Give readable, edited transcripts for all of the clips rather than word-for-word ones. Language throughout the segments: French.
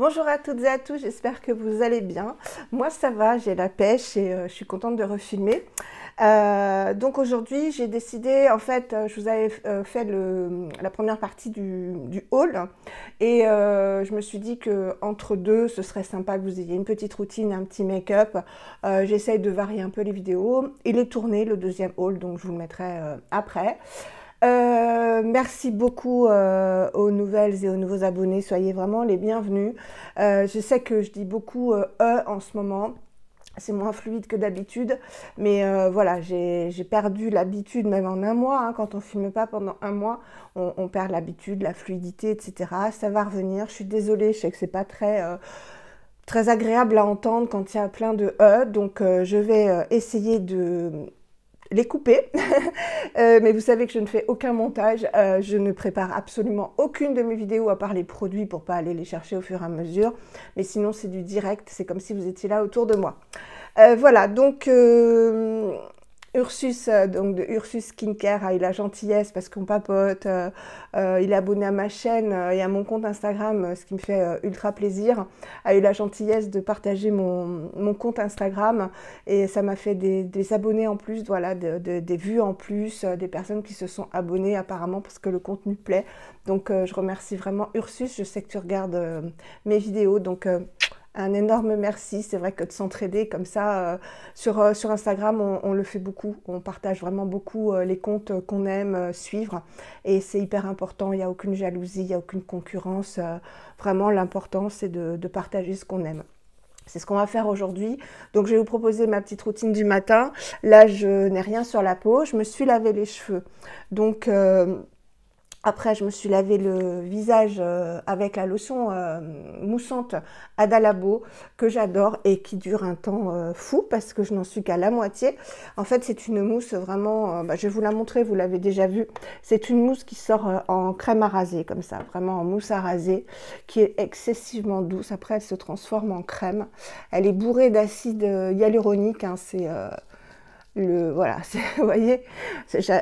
Bonjour à toutes et à tous, j'espère que vous allez bien. Moi ça va, j'ai la pêche et je suis contente de refilmer. Donc aujourd'hui j'ai décidé, en fait je vous avais fait la première partie du haul et je me suis dit que entre deux ce serait sympa que vous ayez une petite routine, un petit make-up. J'essaye de varier un peu les vidéos. Il est tourné le deuxième haul, donc je vous le mettrai après. Merci beaucoup aux nouvelles et aux nouveaux abonnés, soyez vraiment les bienvenus. Je sais que je dis beaucoup en ce moment, c'est moins fluide que d'habitude, mais voilà, j'ai perdu l'habitude, même en un mois, hein, quand on filme pas pendant un mois, on perd l'habitude, la fluidité, etc. Ça va revenir, je suis désolée, je sais que c'est pas très agréable à entendre quand il y a plein de donc je vais essayer de les couper. Mais vous savez que je ne fais aucun montage, je ne prépare absolument aucune de mes vidéos à part les produits pour pas aller les chercher au fur et à mesure. Mais sinon c'est du direct, c'est comme si vous étiez là autour de moi. Voilà, donc Ursus, donc de Ursus Skincare, a eu la gentillesse, parce qu'on papote, il est abonné à ma chaîne et à mon compte Instagram, ce qui me fait ultra plaisir, a eu la gentillesse de partager mon compte Instagram et ça m'a fait des abonnés en plus, voilà, des vues en plus, des personnes qui se sont abonnées apparemment parce que le contenu plaît. Donc je remercie vraiment Ursus, je sais que tu regardes mes vidéos, donc un énorme merci. C'est vrai que de s'entraider comme ça sur Instagram, on le fait beaucoup. On partage vraiment beaucoup les comptes qu'on aime suivre. Et c'est hyper important. Il n'y a aucune jalousie, il n'y a aucune concurrence. Vraiment, l'important, c'est de partager ce qu'on aime. C'est ce qu'on va faire aujourd'hui. Donc, je vais vous proposer ma petite routine du matin. Là, je n'ai rien sur la peau. Je me suis lavé les cheveux. Donc, après, je me suis lavé le visage avec la lotion moussante Ada Labo que j'adore et qui dure un temps fou parce que je n'en suis qu'à la moitié. En fait, c'est une mousse vraiment, je vais vous la montrer, vous l'avez déjà vue. C'est une mousse qui sort en crème à raser comme ça, vraiment en mousse à raser, qui est excessivement douce. Après, elle se transforme en crème. Elle est bourrée d'acide hyaluronique, hein, voilà, vous voyez,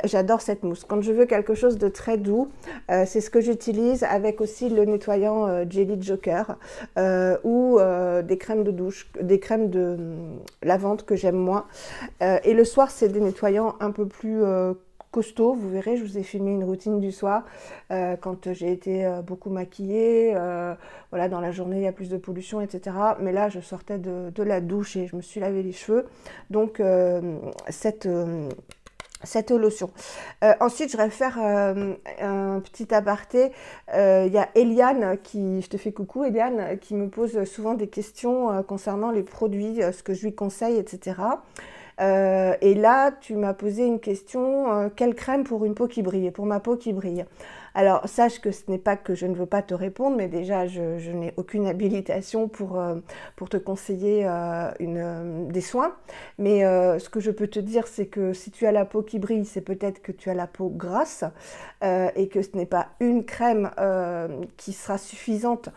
j'adore cette mousse. Quand je veux quelque chose de très doux, c'est ce que j'utilise avec aussi le nettoyant Jelly Joker ou des crèmes de douche, des crèmes de lavande que j'aime moins. Et le soir, c'est des nettoyants un peu plus costaud. Vous verrez, je vous ai filmé une routine du soir quand j'ai été beaucoup maquillée. Voilà, dans la journée, il y a plus de pollution, etc. Mais là, je sortais de la douche et je me suis lavé les cheveux. Donc, cette lotion. Ensuite, je vais faire un petit aparté. Il y a Eliane je te fais coucou Eliane, qui me pose souvent des questions concernant les produits, ce que je lui conseille, etc. Et là, tu m'as posé une question, quelle crème pour une peau qui brille, pour ma peau qui brille? Alors, sache que ce n'est pas que je ne veux pas te répondre, mais déjà, je n'ai aucune habilitation pour te conseiller des soins. Mais ce que je peux te dire, c'est que si tu as la peau qui brille, c'est peut-être que tu as la peau grasse et que ce n'est pas une crème qui sera suffisante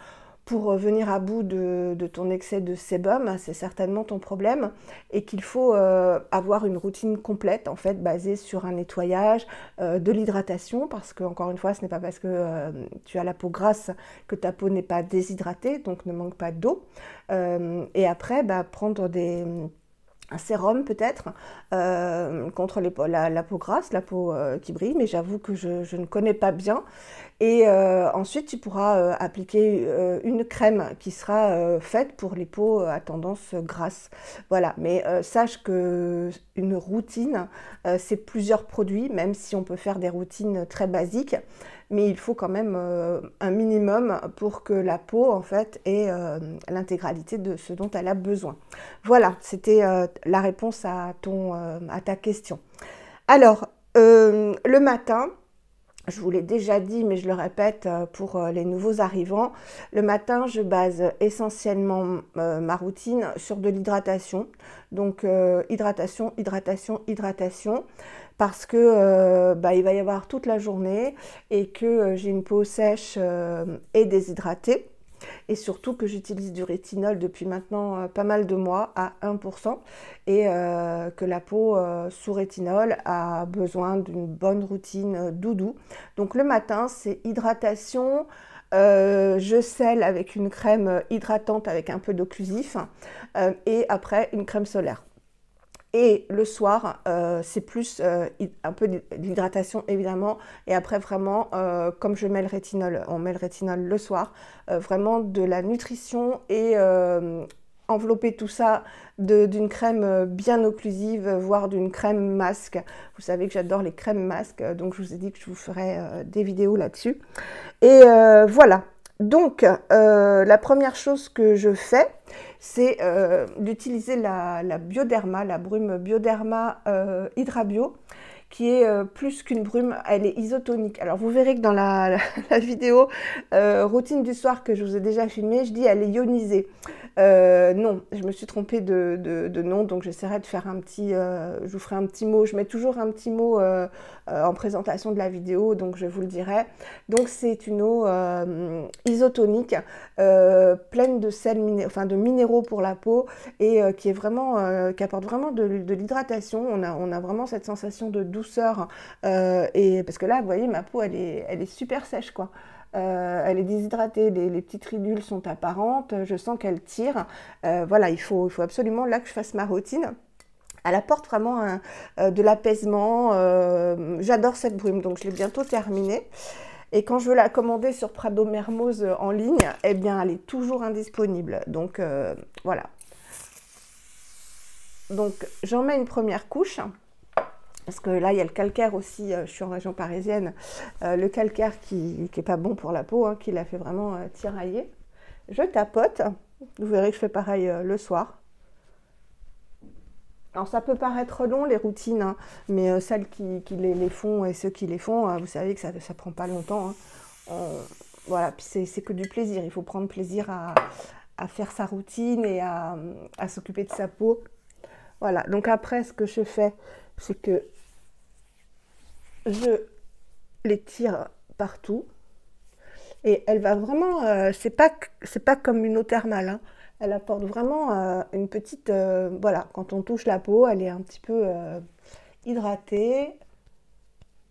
pour venir à bout de ton excès de sébum, c'est certainement ton problème, et qu'il faut avoir une routine complète, en fait, basée sur un nettoyage, de l'hydratation, parce que, encore une fois, ce n'est pas parce que tu as la peau grasse que ta peau n'est pas déshydratée, donc ne manque pas d'eau. Et après, prendre un sérum peut-être contre la peau grasse, la peau qui brille, mais j'avoue que je ne connais pas bien. Et ensuite, tu pourras appliquer une crème qui sera faite pour les peaux à tendance grasse. Voilà, mais sache que une routine, c'est plusieurs produits, même si on peut faire des routines très basiques. Mais il faut quand même un minimum pour que la peau, en fait, ait l'intégralité de ce dont elle a besoin. Voilà, c'était la réponse à ta question. Alors, le matin, je vous l'ai déjà dit, mais je le répète pour les nouveaux arrivants, le matin, je base essentiellement ma routine sur de l'hydratation. Donc, hydratation, hydratation, hydratation, parce que il va y avoir toute la journée et que j'ai une peau sèche et déshydratée. Et surtout que j'utilise du rétinol depuis maintenant pas mal de mois à 1% et que la peau sous rétinol a besoin d'une bonne routine doudou. Donc le matin, c'est hydratation, Je scelle avec une crème hydratante avec un peu d'occlusif et après une crème solaire. Et le soir, c'est plus un peu d'hydratation évidemment. Et après vraiment, comme je mets le rétinol, on met le rétinol le soir, vraiment de la nutrition et envelopper tout ça d'une crème bien occlusive, voire d'une crème masque. Vous savez que j'adore les crèmes masques, donc je vous ai dit que je vous ferai des vidéos là-dessus. Et voilà. Donc, la première chose que je fais, c'est d'utiliser la Bioderma, la brume Bioderma Hydra-Bio, qui est plus qu'une brume, elle est isotonique. Alors, vous verrez que dans la vidéo routine du soir que je vous ai déjà filmée, je dis elle est ionisée. Non, je me suis trompée de nom, donc j'essaierai de faire un petit, je vous ferai un petit mot, je mets toujours un petit mot en présentation de la vidéo, donc je vous le dirai. Donc c'est une eau isotonique, pleine de sels, enfin de minéraux pour la peau, et qui est vraiment, qui apporte vraiment de l'hydratation. On a vraiment cette sensation de douceur, et parce que là, vous voyez, ma peau, elle est super sèche, quoi. Elle est déshydratée, les petites ridules sont apparentes, je sens qu'elle tire. Voilà, il faut absolument là que je fasse ma routine. Elle apporte vraiment de l'apaisement. J'adore cette brume, donc je l'ai bientôt terminée. Et quand je veux la commander sur Prado Mermoz en ligne, eh bien, elle est toujours indisponible. Donc, voilà. Donc, j'en mets une première couche. Parce que là, il y a le calcaire aussi, je suis en région parisienne, le calcaire qui n'est pas bon pour la peau, hein, qui la fait vraiment tirailler. Je tapote, vous verrez que je fais pareil le soir. Alors ça peut paraître long les routines, hein, mais celles qui les font et ceux qui les font, vous savez que ça ne prend pas longtemps. Hein. Voilà, puis c'est que du plaisir, il faut prendre plaisir à faire sa routine et à s'occuper de sa peau. Voilà, donc après ce que je fais, c'est que je les tire partout et elle va vraiment, c'est pas comme une eau thermale, hein. Elle apporte vraiment une petite, voilà, quand on touche la peau, elle est un petit peu hydratée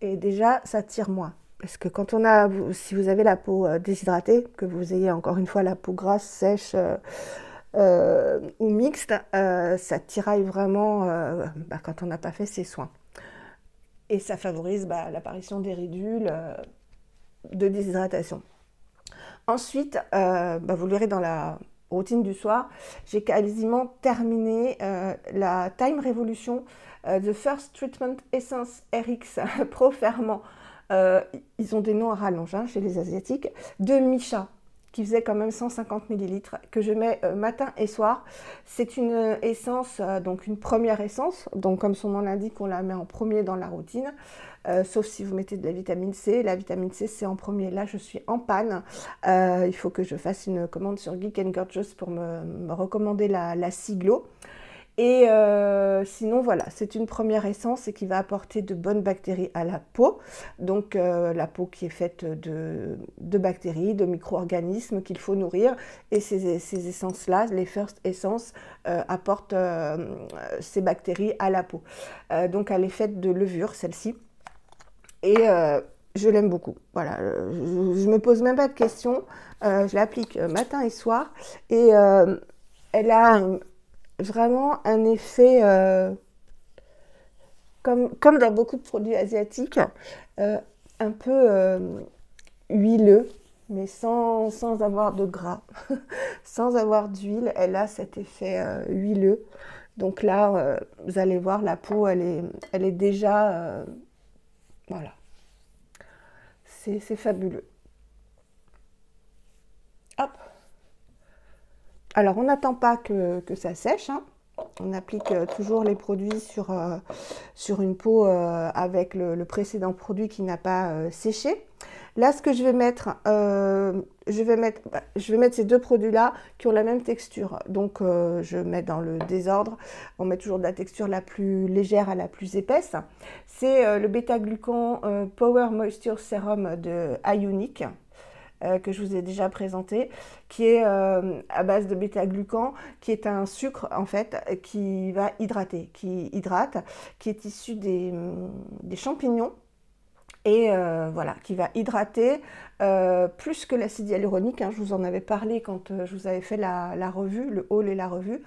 et déjà ça tire moins. Parce que quand on a, si vous avez la peau déshydratée, que vous ayez encore une fois la peau grasse, sèche ou mixte, ça tiraille vraiment quand on n'a pas fait ses soins. Et ça favorise l'apparition des ridules de déshydratation. Ensuite, vous le verrez dans la routine du soir, j'ai quasiment terminé la Time Revolution The First Treatment Essence RX Pro Ferment. Ils ont des noms à rallonge hein, chez les Asiatiques, de Michat, qui faisait quand même 150 ml, que je mets matin et soir. C'est une essence, donc une première essence, donc comme son nom l'indique, on la met en premier dans la routine, sauf si vous mettez de la vitamine C. La vitamine C, c'est en premier. Là, je suis en panne. Il faut que je fasse une commande sur Geek & Gorgeous pour me recommander la Siglo. Et sinon, voilà, c'est une première essence et qui va apporter de bonnes bactéries à la peau. Donc, la peau qui est faite de bactéries, de micro-organismes qu'il faut nourrir. Et ces essences-là, les First Essence, apportent ces bactéries à la peau. Donc, elle est faite de levure, celle-ci. Et je l'aime beaucoup. Voilà, je ne me pose même pas de questions. Je l'applique matin et soir. Et elle a vraiment un effet, comme dans beaucoup de produits asiatiques, un peu huileux, mais sans avoir de gras, sans avoir d'huile. Elle a cet effet huileux. Donc là, vous allez voir, la peau, elle est déjà... voilà. C'est fabuleux. Hop. Alors, on n'attend pas que ça sèche, hein. On applique toujours les produits sur une peau avec le précédent produit qui n'a pas séché. Là, ce que je vais mettre, je vais mettre ces deux produits-là qui ont la même texture. Donc, je mets dans le désordre. On met toujours de la texture la plus légère à la plus épaisse. C'est le bêta-glucan Power Moisture Serum de Ionic. Que je vous ai déjà présenté, qui est à base de bêta-glucan, qui est un sucre en fait qui va hydrater, qui hydrate, qui est issu des champignons Et voilà, qui va hydrater plus que l'acide hyaluronique, hein, je vous en avais parlé quand je vous avais fait la revue, le haul et la revue.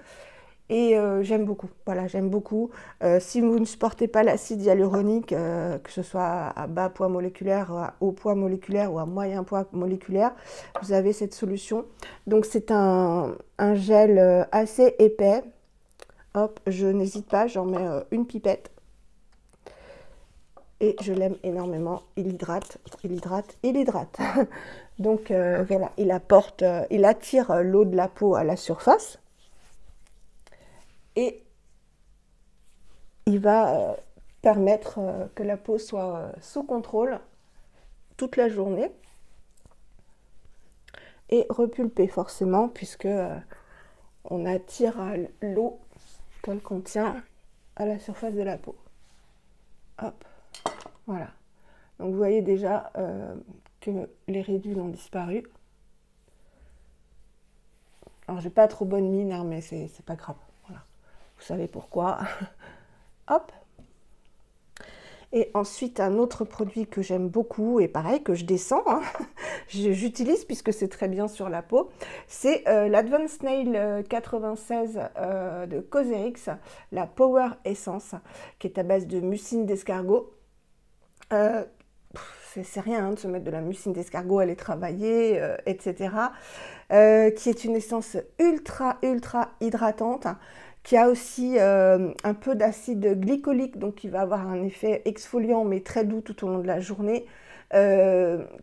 Et j'aime beaucoup, voilà, j'aime beaucoup. Si vous ne supportez pas l'acide hyaluronique, que ce soit à bas poids moléculaire, à haut poids moléculaire ou à moyen poids moléculaire, vous avez cette solution. Donc c'est un gel assez épais. Hop, je n'hésite pas, j'en mets une pipette. Et je l'aime énormément, il hydrate, il hydrate, il hydrate. Donc voilà, il apporte, il attire l'eau de la peau à la surface. Et il va permettre que la peau soit sous contrôle toute la journée et repulper forcément puisque on attire l'eau qu'elle contient à la surface de la peau. Hop, voilà. Donc vous voyez déjà que les ridules ont disparu. Alors j'ai pas trop bonne mine, hein, mais c'est pas grave. Voilà. Vous savez pourquoi. Hop. Et ensuite, un autre produit que j'aime beaucoup, et pareil, que je descends, hein, j'utilise puisque c'est très bien sur la peau, c'est l'Advanced Nail 96 de Cosrx, la Power Essence, qui est à base de mucine d'escargot. C'est rien hein, de se mettre de la mucine d'escargot, elle est travaillée, etc. Qui est une essence ultra hydratante, qui a aussi un peu d'acide glycolique, donc qui va avoir un effet exfoliant mais très doux tout au long de la journée,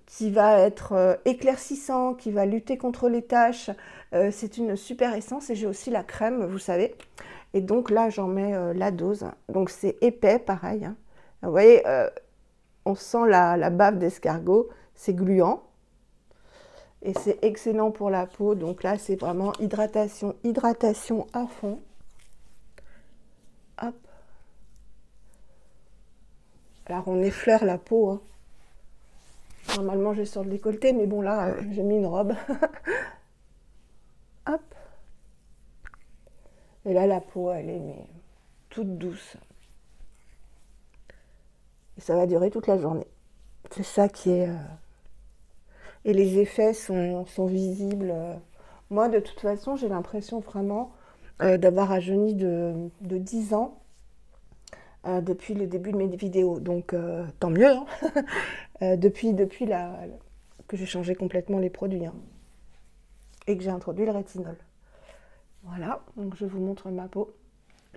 qui va être éclaircissant, qui va lutter contre les taches. C'est une super essence et j'ai aussi la crème, vous savez. Et donc là, j'en mets la dose. Donc c'est épais, pareil. Hein. Vous voyez, on sent la bave d'escargot, c'est gluant. Et c'est excellent pour la peau. Donc là, c'est vraiment hydratation à fond. Hop. Alors, on effleure la peau. Hein. Normalement, j'ai sur le décolleté, mais bon, là, j'ai mis une robe. Hop. Et là, la peau, elle est mais, toute douce. Et ça va durer toute la journée. C'est ça qui est... Et les effets sont visibles. Moi, de toute façon, j'ai l'impression vraiment d'avoir rajeuni de 10 ans depuis le début de mes vidéos. Donc, tant mieux. Hein. depuis que j'ai changé complètement les produits. Hein. Et que j'ai introduit le rétinol. Voilà, donc je vous montre ma peau.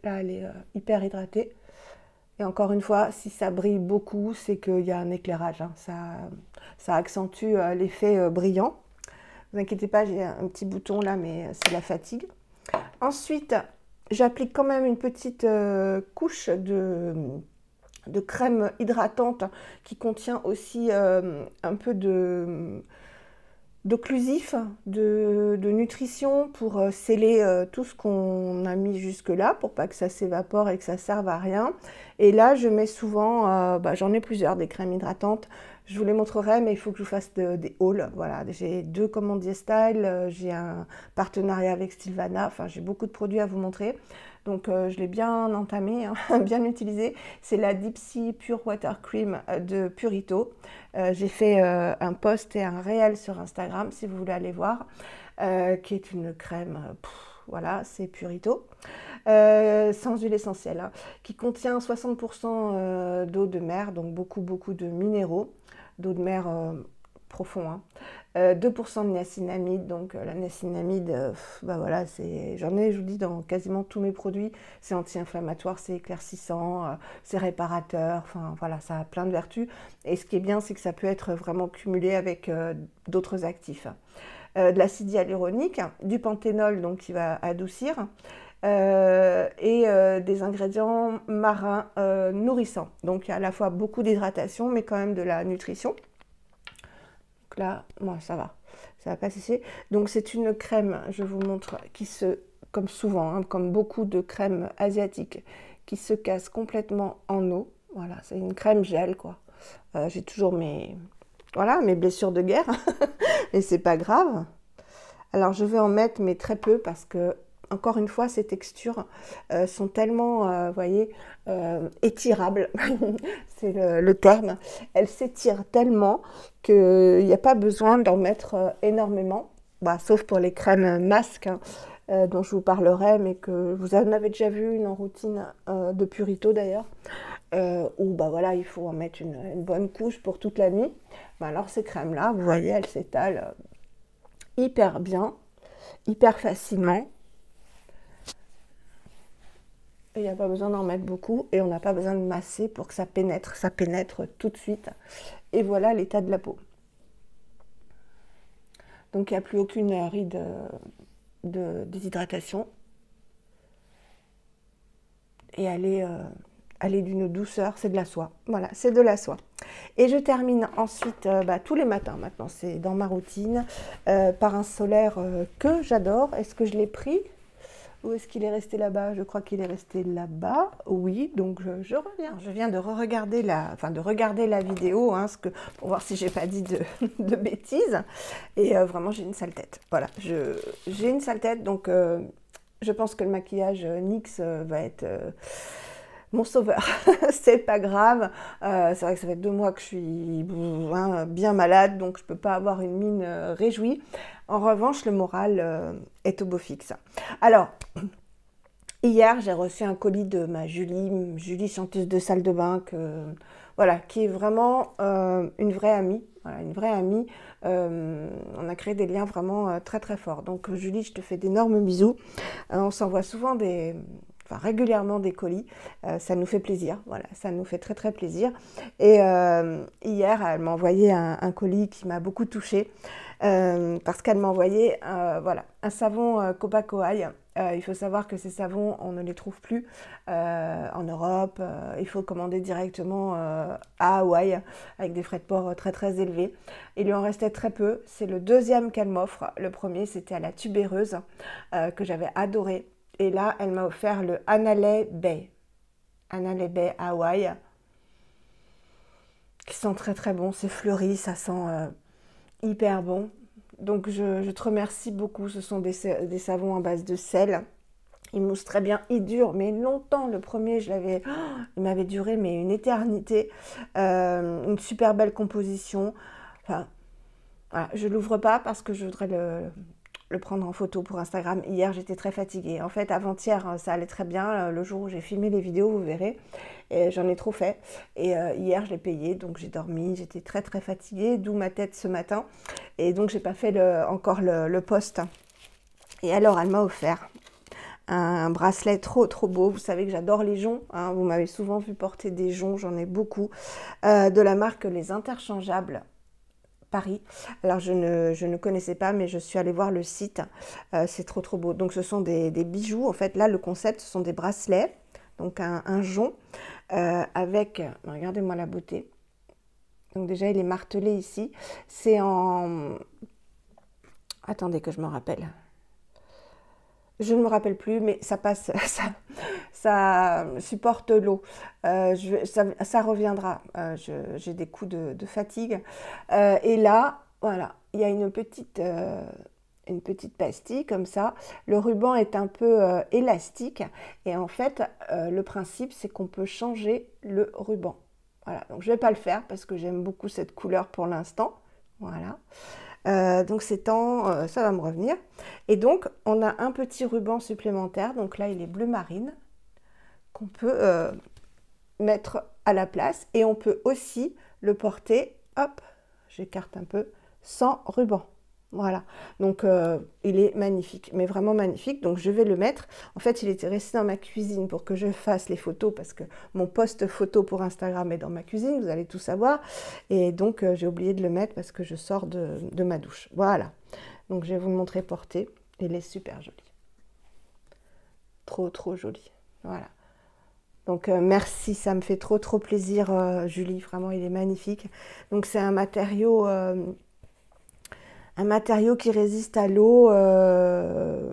Là, elle est hyper hydratée. Et encore une fois, si ça brille beaucoup, c'est qu'il y a un éclairage. Hein. Ça accentue l'effet brillant. Ne vous inquiétez pas, j'ai un petit bouton là, mais c'est la fatigue. Ensuite, j'applique quand même une petite couche de crème hydratante qui contient aussi un peu d'occlusif, de nutrition pour sceller tout ce qu'on a mis jusque là pour pas que ça s'évapore et que ça serve à rien. Et là je mets souvent, j'en ai plusieurs des crèmes hydratantes, je vous les montrerai mais il faut que je vous fasse des hauls. Voilà, j'ai 2 commandiers style, j'ai un partenariat avec Sylvana, enfin j'ai beaucoup de produits à vous montrer. Donc je l'ai bien entamé, hein, bien utilisé. C'est la Deep Sea Pure Water Cream de Purito. J'ai fait un post et un réel sur Instagram si vous voulez aller voir, qui est une crème, voilà, c'est Purito, sans huile essentielle, hein, qui contient 60% d'eau de mer, donc beaucoup de minéraux, d'eau de mer profond, hein. 2% de niacinamide, donc la niacinamide, voilà, j'en ai, je vous dis, dans quasiment tous mes produits, c'est anti-inflammatoire, c'est éclaircissant, c'est réparateur, enfin voilà, ça a plein de vertus. Et ce qui est bien, c'est que ça peut être vraiment cumulé avec d'autres actifs. De l'acide hyaluronique, du panthénol, donc qui va adoucir, et des ingrédients marins nourrissants. Donc il y a à la fois beaucoup d'hydratation, mais quand même de la nutrition. Là, moi, ça va pas cesser. Donc c'est une crème, je vous montre, qui comme souvent, hein, comme beaucoup de crèmes asiatiques, qui se casse complètement en eau. Voilà, c'est une crème gel, quoi. J'ai toujours mes blessures de guerre, et c'est pas grave. Alors je vais en mettre, mais très peu, parce que encore une fois, ces textures sont tellement, vous voyez, étirables, c'est le terme. Elles s'étirent tellement qu'il n'y a pas besoin d'en mettre énormément, bah, sauf pour les crèmes masques, hein, dont je vous parlerai, mais que vous en avez déjà vu une en routine de Purito d'ailleurs, où bah, voilà, il faut en mettre une bonne couche pour toute la nuit. Bah, alors ces crèmes-là, vous voyez, elles s'étalent hyper bien, hyper facilement. Il n'y a pas besoin d'en mettre beaucoup et on n'a pas besoin de masser pour que ça pénètre tout de suite. Et voilà l'état de la peau. Donc il n'y a plus aucune ride de déshydratation. Et elle est d'une douceur, c'est de la soie. Voilà, c'est de la soie. Et je termine ensuite, tous les matins maintenant, c'est dans ma routine, par un solaire que j'adore. Est-ce que je l'ai pris ? Ou est-ce qu'il est resté là-bas? Je crois qu'il est resté là-bas. Oui, donc je reviens. Je viens de regarder la vidéo, hein, pour voir si j'ai pas dit de bêtises. Et vraiment, j'ai une sale tête. Voilà, j'ai une sale tête, donc je pense que le maquillage NYX va être mon sauveur. C'est pas grave. C'est vrai que ça fait 2 mois que je suis bien malade, donc je peux pas avoir une mine réjouie. En revanche, le moral est au beau fixe. Alors, hier, j'ai reçu un colis de ma Julie chanteuse de salle de bain, voilà, qui est vraiment une vraie amie. Voilà, une vraie amie. On a créé des liens vraiment très très forts. Donc Julie, je te fais d'énormes bisous. On s'envoie souvent régulièrement des colis, ça nous fait plaisir, voilà, ça nous fait très très plaisir. Et hier, elle m'a envoyé un colis qui m'a beaucoup touchée, parce qu'elle m'a envoyé un savon Copacoaï. Il faut savoir que ces savons, on ne les trouve plus en Europe, il faut commander directement à Hawaï, avec des frais de port très très élevés. Il lui en restait très peu, c'est le 2e qu'elle m'offre. Le premier, c'était à la tubéreuse, que j'avais adoré. Et là, elle m'a offert le Hanalei Bay. Hanalei Bay Hawaï. Qui sent très très bon. C'est fleuri, ça sent hyper bon. Donc je te remercie beaucoup. Ce sont des savons à base de sel. Ils moussent très bien. Ils durent, mais longtemps. Le premier, il m'avait duré mais une éternité. Une super belle composition. Enfin, voilà, je ne l'ouvre pas parce que je voudrais le prendre en photo pour Instagram. Hier, j'étais très fatiguée. En fait, avant-hier, ça allait très bien. Le jour où j'ai filmé les vidéos, vous verrez, et j'en ai trop fait. Et hier, je l'ai payé, donc j'ai dormi. J'étais très très fatiguée, d'où ma tête ce matin. Et donc, j'ai pas fait encore le post. Et alors, elle m'a offert un bracelet trop trop beau. Vous savez que j'adore les joncs, hein. Vous m'avez souvent vu porter des joncs, j'en ai beaucoup, de la marque Les Interchangeables Paris. Alors je ne connaissais pas, mais je suis allée voir le site. C'est trop trop beau. Donc ce sont des bijoux. En fait, là le concept, ce sont des bracelets, donc un jonc avec, regardez-moi la beauté. Donc déjà il est martelé ici. C'est en, attendez que je me rappelle. Je ne me rappelle plus, mais ça passe, ça supporte l'eau. Ça reviendra. J'ai des coups de fatigue. Et là, voilà, il y a une petite pastille comme ça. Le ruban est un peu élastique. Et en fait, le principe, c'est qu'on peut changer le ruban. Voilà, donc je ne vais pas le faire parce que j'aime beaucoup cette couleur pour l'instant. Voilà. Donc c'est temps, ça va me revenir. Et donc on a un petit ruban supplémentaire, donc là il est bleu marine, qu'on peut mettre à la place. Et on peut aussi le porter, hop, j'écarte un peu, sans ruban. Voilà, donc il est magnifique, mais vraiment magnifique. Donc je vais le mettre. En fait, il était resté dans ma cuisine pour que je fasse les photos, parce que mon post photo pour Instagram est dans ma cuisine, vous allez tout savoir. Et donc j'ai oublié de le mettre parce que je sors de ma douche. Voilà, donc je vais vous le montrer porté. Il est super joli. Trop trop joli. Voilà. Donc merci, ça me fait trop trop plaisir, Julie. Vraiment, il est magnifique. Donc c'est un matériau qui résiste à l'eau, un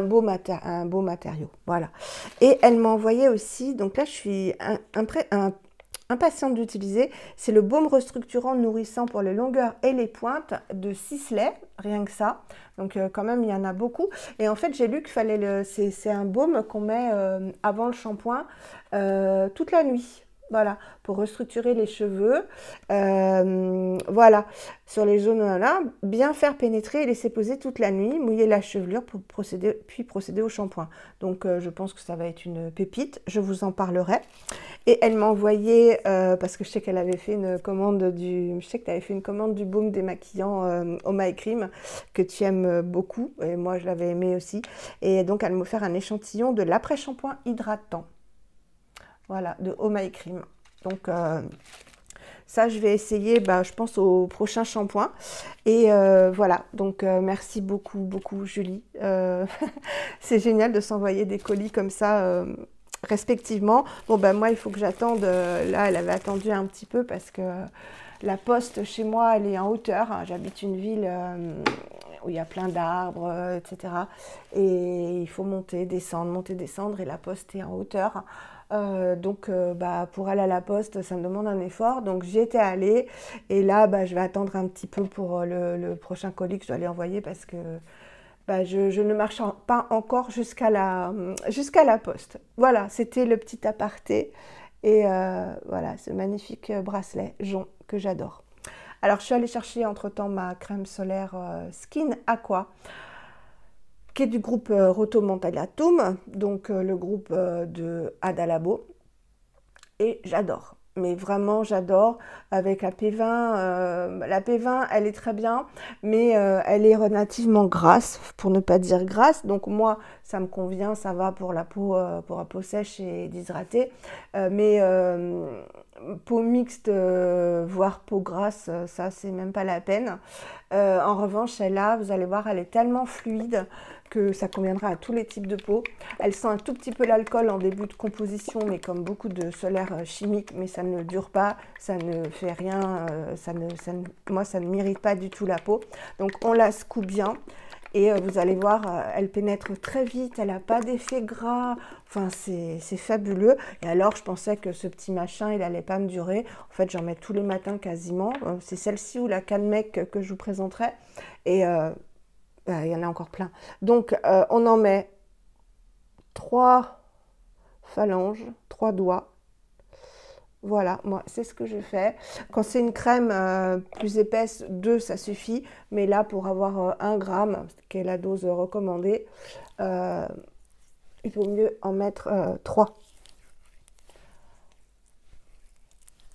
beau matériau, voilà. Et elle m'a envoyé aussi, donc là je suis impatiente d'utiliser. C'est le baume restructurant nourrissant pour les longueurs et les pointes de Sisley, rien que ça. Donc quand même, il y en a beaucoup. Et en fait, j'ai lu qu'il fallait c'est un baume qu'on met avant le shampoing toute la nuit. Voilà, pour restructurer les cheveux. Voilà, sur les zones là, bien faire pénétrer et laisser poser toute la nuit, mouiller la chevelure pour puis procéder au shampoing. Donc je pense que ça va être une pépite, je vous en parlerai. Et elle m'a envoyé, parce que je sais qu'elle avait fait une commande je sais que tu avais fait une commande du baume démaquillant Oh My Cream, que tu aimes beaucoup, et moi je l'avais aimé aussi. Et donc elle m'a offert un échantillon de l'après-shampoing hydratant. Voilà, de Oh My Cream. Donc, ça, je vais essayer, je pense, au prochain shampoing. Et voilà, donc merci beaucoup, beaucoup, Julie. C'est génial de s'envoyer des colis comme ça, respectivement. Bon, moi, il faut que j'attende. Là, elle avait attendu un petit peu parce que la poste chez moi, elle est en hauteur. J'habite une ville où il y a plein d'arbres, etc. Et il faut monter, descendre. Et la poste est en hauteur. Donc pour aller à la poste, ça me demande un effort. Donc j'y étais allée. Et là, je vais attendre un petit peu pour le prochain colis que je dois aller envoyer parce que je ne marche pas encore jusqu'à la poste. Voilà, c'était le petit aparté. Et voilà, ce magnifique bracelet jaune que j'adore. Alors, je suis allée chercher entre-temps ma crème solaire Skin Aqua, qui est du groupe Rotomentalatum, donc le groupe de Adalabo. Et j'adore. Mais vraiment, j'adore. Avec la P20, elle est très bien, mais elle est relativement grasse, pour ne pas dire grasse. Donc moi, ça me convient, ça va pour la peau sèche et déshydratée. Mais peau mixte, voire peau grasse, ça, c'est même pas la peine. En revanche, celle-là, vous allez voir, elle est tellement fluide que ça conviendra à tous les types de peau. Elle sent un tout petit peu l'alcool en début de composition, mais comme beaucoup de solaires chimiques, mais ça ne dure pas, ça ne fait rien, moi ça ne m'irrite pas du tout la peau. Donc on la secoue bien et vous allez voir, elle pénètre très vite, elle n'a pas d'effet gras, enfin c'est fabuleux. Et alors je pensais que ce petit machin, il n'allait pas me durer. En fait j'en mets tous les matins quasiment. C'est celle-ci ou la Canmec que je vous présenterai. Et il y en a encore plein. Donc, on en met 3 phalanges, 3 doigts. Voilà, moi, c'est ce que je fais. Quand c'est une crème plus épaisse, 2, ça suffit. Mais là, pour avoir 1 gramme, qui est la dose recommandée, il vaut mieux en mettre 3.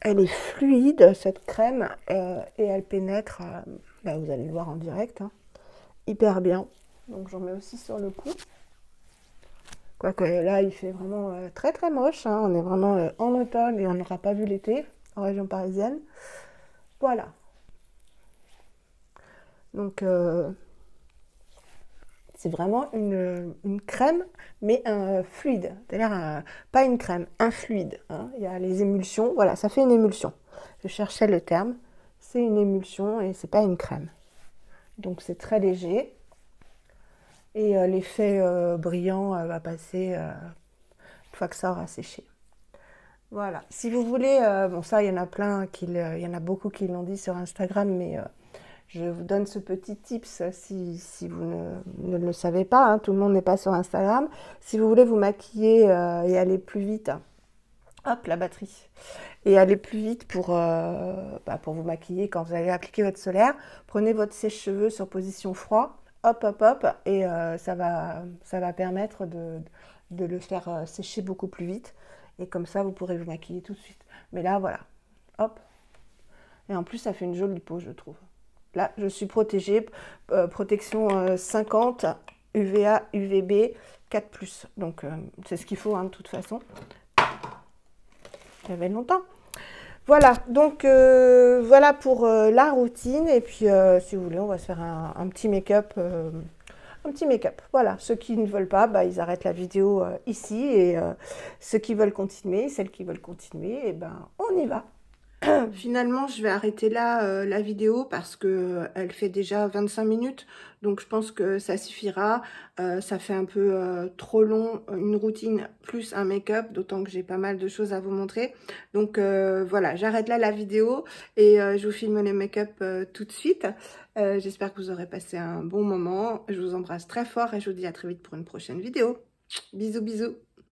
Elle est fluide, cette crème, et elle pénètre, vous allez le voir en direct, hein, hyper bien. Donc j'en mets aussi sur le cou. Quoique là, il fait vraiment très très moche. Hein. On est vraiment en automne et on n'aura pas vu l'été en région parisienne. Voilà. Donc c'est vraiment une crème, mais un fluide. C'est-à-dire pas une crème, un fluide. Hein. Il y a les émulsions. Voilà, ça fait une émulsion. Je cherchais le terme. C'est une émulsion et c'est pas une crème. Donc c'est très léger. Et l'effet brillant va passer une fois que ça aura séché. Voilà. Si vous voulez, bon ça il y en a plein, il y en a beaucoup qui l'ont dit sur Instagram, mais je vous donne ce petit tips si vous ne le savez pas, hein, tout le monde n'est pas sur Instagram. Si vous voulez vous maquiller et aller plus vite, hop la batterie, et aller plus vite pour vous maquiller quand vous allez appliquer votre solaire, prenez votre sèche-cheveux sur position froid. Hop, hop, hop, et ça va permettre de le faire sécher beaucoup plus vite. Et comme ça, vous pourrez vous maquiller tout de suite. Mais là, voilà, hop. Et en plus, ça fait une jolie peau, je trouve. Là, je suis protégée, protection 50, UVA, UVB, 4+. Donc, c'est ce qu'il faut, hein, de toute façon. Ça fait longtemps. Voilà, donc voilà pour la routine. Et puis, si vous voulez, on va se faire un petit make-up. Voilà, ceux qui ne veulent pas, ils arrêtent la vidéo ici. Et ceux qui veulent continuer, celles qui veulent continuer, on y va. Finalement, je vais arrêter là la vidéo parce que elle fait déjà 25 minutes. Donc, je pense que ça suffira. Ça fait un peu trop long, une routine plus un make-up, d'autant que j'ai pas mal de choses à vous montrer. Donc, voilà, j'arrête là la vidéo et je vous filme les make-up tout de suite. J'espère que vous aurez passé un bon moment. Je vous embrasse très fort et je vous dis à très vite pour une prochaine vidéo. Bisous, bisous.